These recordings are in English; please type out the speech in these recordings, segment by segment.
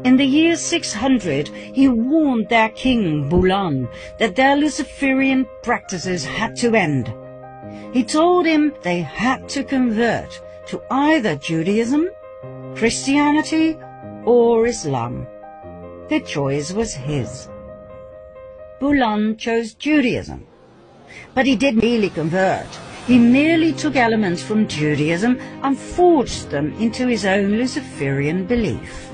In the year 600, he warned their king, Bulan, that their Luciferian practices had to end. He told him they had to convert to either Judaism, Christianity, or Islam. The choice was his. Bulan chose Judaism. But he didn't really convert. He merely took elements from Judaism and forged them into his own Luciferian belief.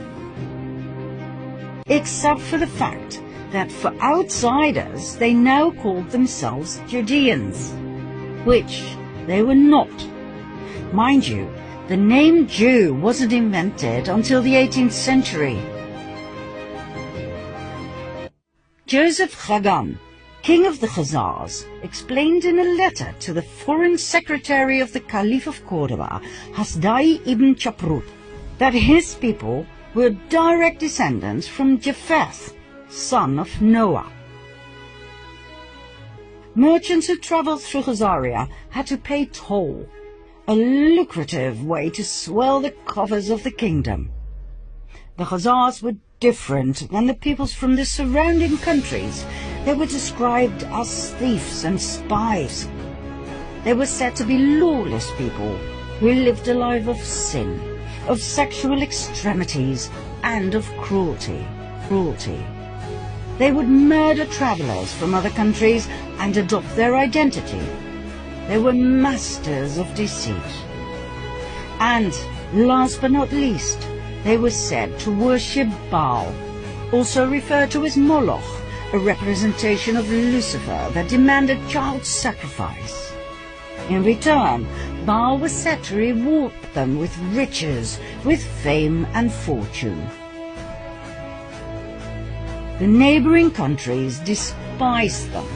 Except for the fact that for outsiders they now called themselves Judeans, which they were not. Mind you, the name Jew wasn't invented until the 18th century. Joseph Khagan, king of the Khazars, explained in a letter to the foreign secretary of the Caliph of Cordoba, Hasdai ibn Chaprut, that his people were direct descendants from Japheth, son of Noah. Merchants who traveled through Khazaria had to pay toll, a lucrative way to swell the coffers of the kingdom. The Khazars were different than the peoples from the surrounding countries. They were described as thieves and spies. They were said to be lawless people who lived a life of sin, of sexual extremities, and of cruelty. They would murder travelers from other countries and adopt their identity. They were masters of deceit. And, last but not least, they were said to worship Baal, also referred to as Moloch, a representation of Lucifer that demanded child sacrifice. In return, Baal was said to reward them with riches, with fame and fortune. The neighboring countries despised them.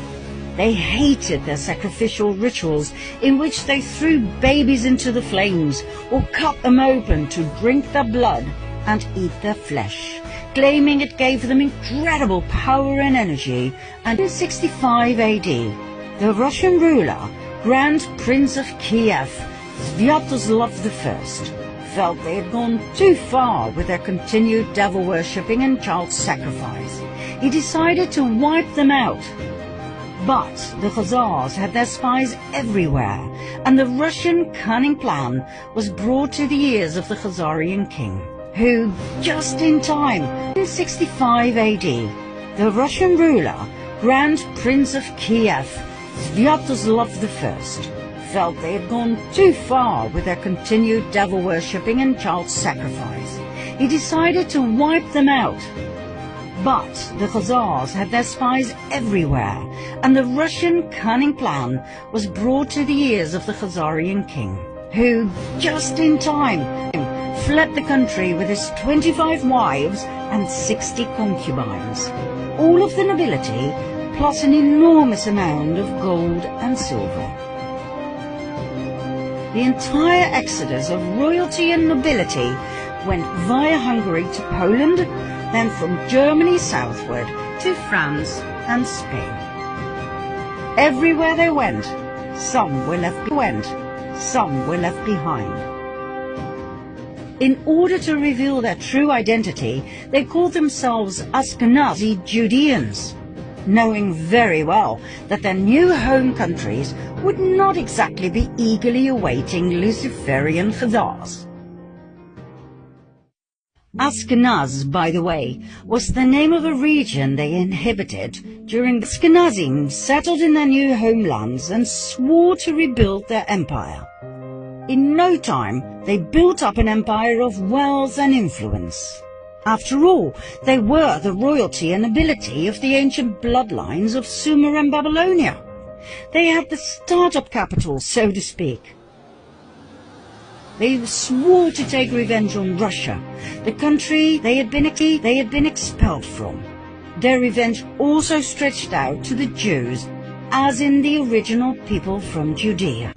They hated their sacrificial rituals in which they threw babies into the flames or cut them open to drink their blood and eat their flesh, claiming it gave them incredible power and energy. And in 65 AD, the Russian ruler, Grand Prince of Kiev, Sviatoslav I, felt they had gone too far with their continued devil-worshipping and child sacrifice. He decided to wipe them out. But the Khazars had their spies everywhere, and the Russian cunning plan was brought to the ears of the Khazarian king, who, just in time, in 65 AD, the Russian ruler, Grand Prince of Kiev, Sviatoslav I, felt they had gone too far with their continued devil-worshipping and child sacrifice. He decided to wipe them out. But the Khazars had their spies everywhere, and the Russian cunning plan was brought to the ears of the Khazarian king, who, just in time, fled the country with his 25 wives and 60 concubines, all of the nobility, plus an enormous amount of gold and silver. The entire exodus of royalty and nobility went via Hungary to Poland, then from Germany southward to France and Spain. Everywhere they went, some were left behind. In order to reveal their true identity, they called themselves Ashkenazi Judeans, knowing very well that their new home countries would not exactly be eagerly awaiting Luciferian Khazars. Ashkenaz, by the way, was the name of a region they inhabited during the Ashkenazim settled in their new homelands and swore to rebuild their empire. In no time, they built up an empire of wealth and influence. After all, they were the royalty and nobility of the ancient bloodlines of Sumer and Babylonia. They had the startup capital, so to speak. They swore to take revenge on Russia, the country they had been expelled from. Their revenge also stretched out to the Jews, as in the original people from Judea.